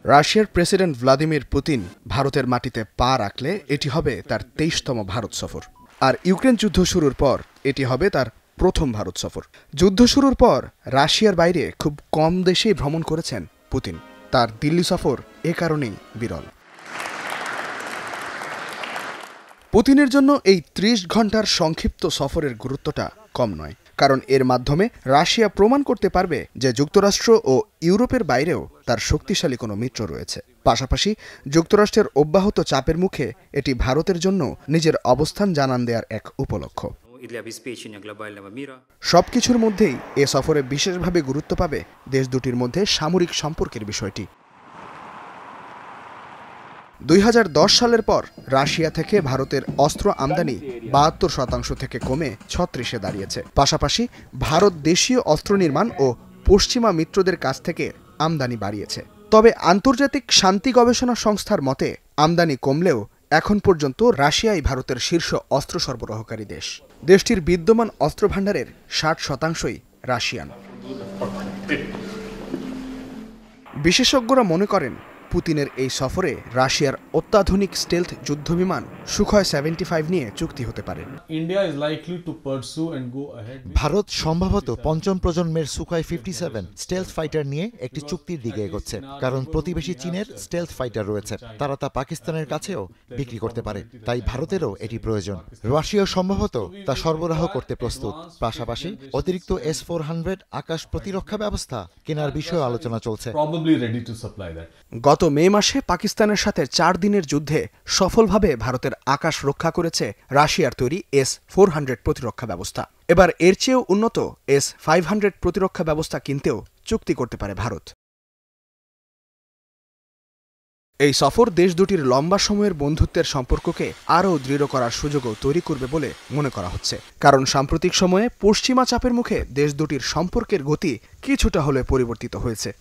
রাশিয়ার president Vladimir Putin ভারতের মাটিতে পা রাখলে এটি হবে তার ২৩তম ভারত সফর। আর ইউক্রেন যুদ্ধ শুরুর পর এটি হবে তার প্রথম ভারত সফর। যুদ্ধ শুরুর পর রাশিয়ার বাইরে খুব কম দেশেই ভ্রমণ করেছেন পুতিন। তার দিল্লি সফর এ কারণেই বিরল। পুতিনের জন্য এই ৩০ ঘণ্টার সংক্ষিপ্ত সফরের গুরুত্বটা কম নয়, কারণ এর মাধ্যমে রাশিয়া প্রমাণ করতে পারবে যে যুক্তরাষ্ট্র ও ইউরোপের বাইরেও তার শক্তিশালী কোনো মিত্র রয়েছে। পাশাপাশি যুক্তরাষ্ট্রের অব্যাহত চাপের মুখে এটি ভারতের জন্য নিজের অবস্থান জানান দেওয়ার এক উপলক্ষ। সবকিছুর মধ্যেই এ সফরে বিশেষভাবে গুরুত্ব পাবে দেশ দুটির মধ্যে সামরিক সম্পর্কের বিষয়টি। ২০১০ সালের পর রাশিয়া থেকে ভারতের অস্ত্র আমদানি ৭২% থেকে কমে ৩৬-এ দাঁড়িয়েছে। পাশাপাশি ভারত দেশীয় অস্ত্র নির্মাণ ও পশ্চিমা মিত্রদের কাছ থেকে আমদানি বাড়িয়েছে। তবে আন্তর্জাতিক শান্তি গবেষণা সংস্থার মতে আমদানি কমলেও এখন পর্যন্ত রাশিয়াই ভারতের শীর্ষ অস্ত্র সরবরাহকারী দেশ। দেশটির বিদ্যমান অস্ত্র ভাণ্ডারের ৬০%ই রাশিয়ান। বিশেষজ্ঞরা মনে করেন পুতিনের এই সফরে রাশিয়ার অত্যাধুনিক স্টেলথ যুদ্ধবিমান সুখয় ৭৫ নিয়ে চুক্তি হতে পারে। ভারত সম্ভবত পঞ্চম প্রজন্মের সুখয় 57 স্টেলথ ফাইটার নিয়ে একটি চুক্তির দিকে এগোচ্ছে, কারণ প্রতিবেশী চীনের স্টেলথ ফাইটার রয়েছে, তারা তা পাকিস্তানের কাছেও বিক্রি করতে পারে। তাই ভারতেরও এটি প্রয়োজন। রাশিয়া সম্ভবত তা সরবরাহ করতে প্রস্তুত। পাশাপাশি অতিরিক্ত S-400 আকাশ প্রতিরক্ষা ব্যবস্থা কেনার বিষয়ে আলোচনা চলছে। গত মে মাসে পাকিস্তানের সাথে ৪ দিনের যুদ্ধে সফলভাবে ভারতের আকাশ রক্ষা করেছে রাশিয়ার তৈরি S-400 প্রতিরক্ষা ব্যবস্থা। এবার এর চেয়েও উন্নত S-500 প্রতিরক্ষা ব্যবস্থা কিনতেও চুক্তি করতে পারে ভারত। এই সফর দেশ দুটির লম্বা সময়ের বন্ধুত্বের সম্পর্ককে আরও দৃঢ় করার সুযোগও তৈরি করবে বলে মনে করা হচ্ছে, কারণ সাম্প্রতিক সময়ে পশ্চিমা চাপের মুখে দেশ দুটির সম্পর্কের গতি কিছুটা হলে পরিবর্তিত হয়েছে।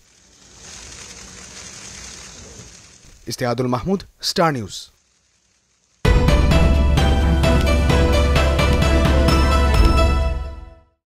ইস্তেয়াদুল মাহমুদ, স্টার নিউজ।